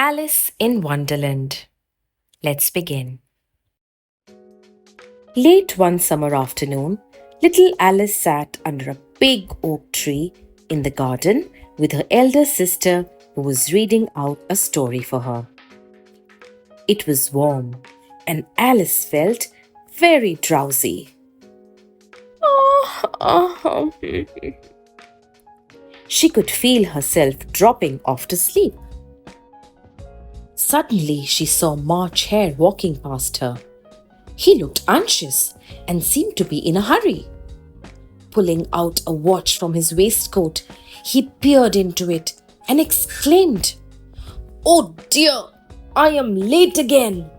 Alice in Wonderland. Let's begin. Late one summer afternoon, little Alice sat under a big oak tree in the garden with her elder sister who was reading out a story for her. It was warm and Alice felt very drowsy. She could feel herself dropping off to sleep. Suddenly, she saw March Hare walking past her. He looked anxious and seemed to be in a hurry. Pulling out a watch from his waistcoat, he peered into it and exclaimed, "Oh dear, I am late again."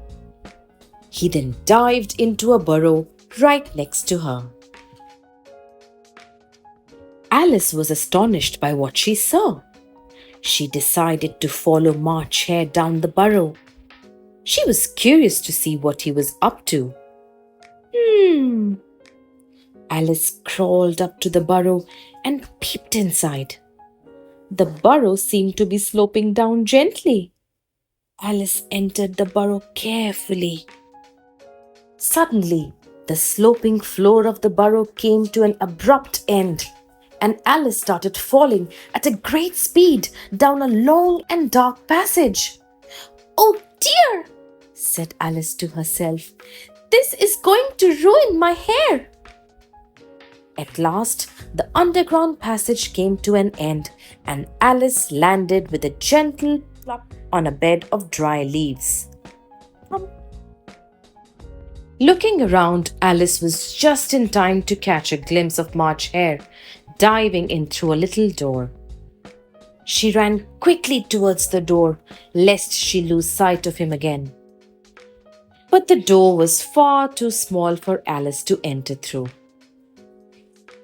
He then dived into a burrow right next to her. Alice was astonished by what she saw. She decided to follow March Hare down the burrow. She was curious to see what he was up to. Alice crawled up to the burrow and peeped inside. The burrow seemed to be sloping down gently. Alice entered the burrow carefully. Suddenly, the sloping floor of the burrow came to an abrupt end, and Alice started falling at a great speed down a long and dark passage. "Oh dear," said Alice to herself. "This is going to ruin my hair." At last, the underground passage came to an end, and Alice landed with a gentle plop on a bed of dry leaves. Looking around, Alice was just in time to catch a glimpse of March Hare diving in through a little door. She ran quickly towards the door, lest she lose sight of him again. But the door was far too small for Alice to enter through.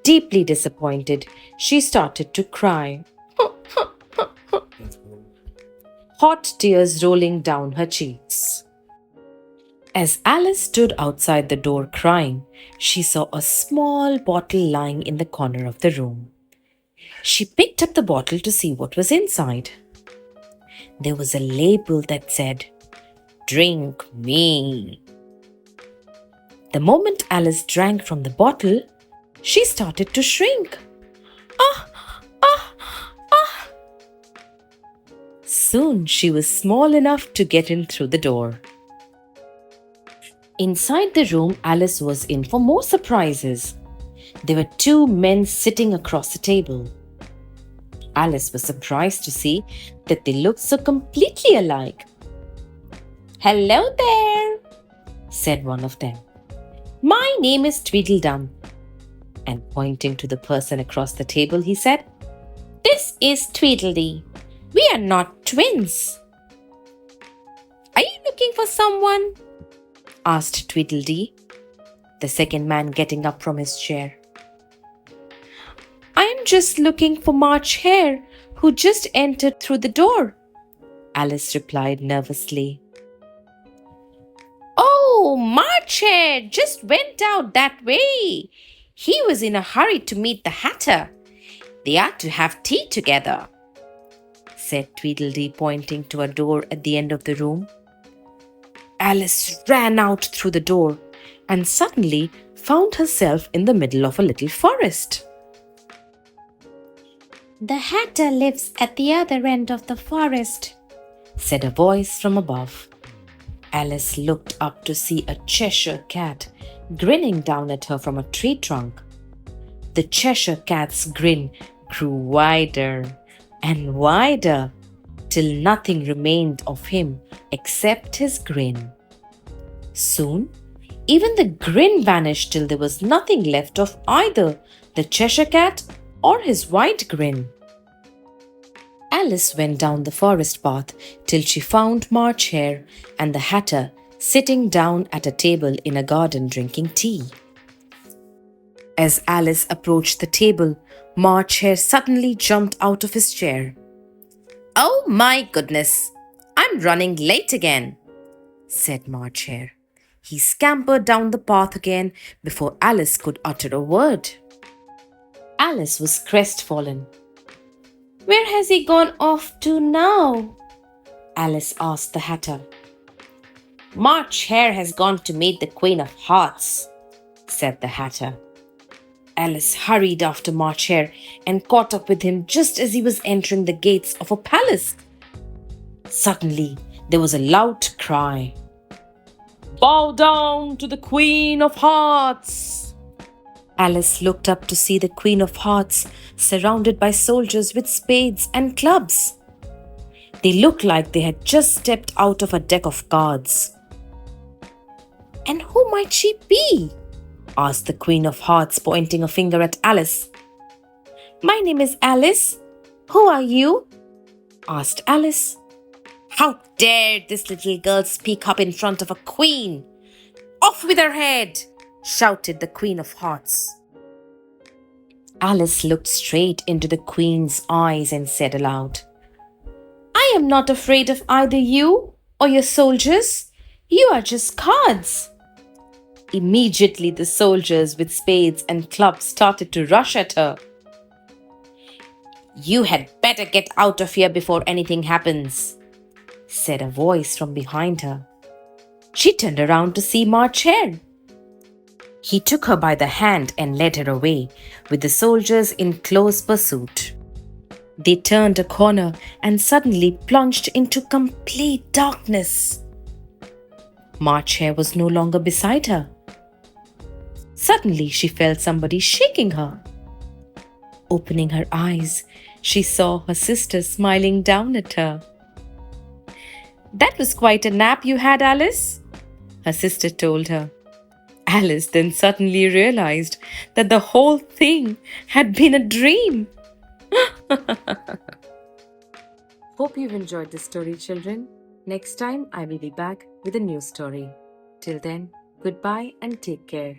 Deeply disappointed, she started to cry. Hot tears rolling down her cheeks. As Alice stood outside the door crying, she saw a small bottle lying in the corner of the room. She picked up the bottle to see what was inside. There was a label that said, "Drink me." The moment Alice drank from the bottle, she started to shrink. Soon she was small enough to get in through the door. Inside the room, Alice was in for more surprises. There were two men sitting across the table. Alice was surprised to see that they looked so completely alike. "Hello there," said one of them. "My name is Tweedle Dee." And pointing to the person across the table, he said, "This is Tweedle Dee. We are not twins." "Are you looking for someone?" asked Tweedle Dee, the second man getting up from his chair. "I am just looking for March Hare, who just entered through the door," Alice replied nervously. "Oh, March Hare just went out that way. He was in a hurry to meet the Hatter. They are to have tea together," said Tweedle Dee, pointing to a door at the end of the room. Alice ran out through the door and suddenly found herself in the middle of a little forest. "The Hatter lives at the other end of the forest," said a voice from above. Alice looked up to see a Cheshire Cat grinning down at her from a tree trunk. The Cheshire Cat's grin grew wider and wider till nothing remained of him except his grin. Soon, even the grin vanished till there was nothing left of either the Cheshire Cat or his wide grin. Alice went down the forest path till she found March Hare and the Hatter sitting down at a table in a garden drinking tea. As Alice approached the table, March Hare suddenly jumped out of his chair. "Oh my goodness, I'm running late again," said March Hare. He scampered down the path again before Alice could utter a word. Alice was crestfallen. "Where has he gone off to now?" Alice asked the Hatter. March Hare has gone to meet the Queen of Hearts, said the Hatter. Alice hurried after March Hare and caught up with him just as he was entering the gates of a palace. Suddenly, there was a loud cry. Bow down to the Queen of Hearts! Alice looked up to see the Queen of Hearts surrounded by soldiers with spades and clubs. They looked like they had just stepped out of a deck of cards. And who might she be? Asked the Queen of Hearts, pointing a finger at Alice. My name is Alice. Who are you? Asked Alice. How dare this little girl speak up in front of a queen? Off with her head! Shouted the Queen of Hearts. Alice looked straight into the Queen's eyes and said aloud, I am not afraid of either you or your soldiers. You are just cards. Immediately, the soldiers with spades and clubs started to rush at her. You had better get out of here before anything happens, said a voice from behind her. She turned around to see March Hare. He took her by the hand and led her away, with the soldiers in close pursuit. They turned a corner and suddenly plunged into complete darkness. March Hare was no longer beside her. Suddenly, she felt somebody shaking her. Opening her eyes, she saw her sister smiling down at her. That was quite a nap you had, Alice, her sister told her. Alice then suddenly realized that the whole thing had been a dream. Hope you've enjoyed this story, children. Next time, I will be back with a new story. Till then, goodbye and take care.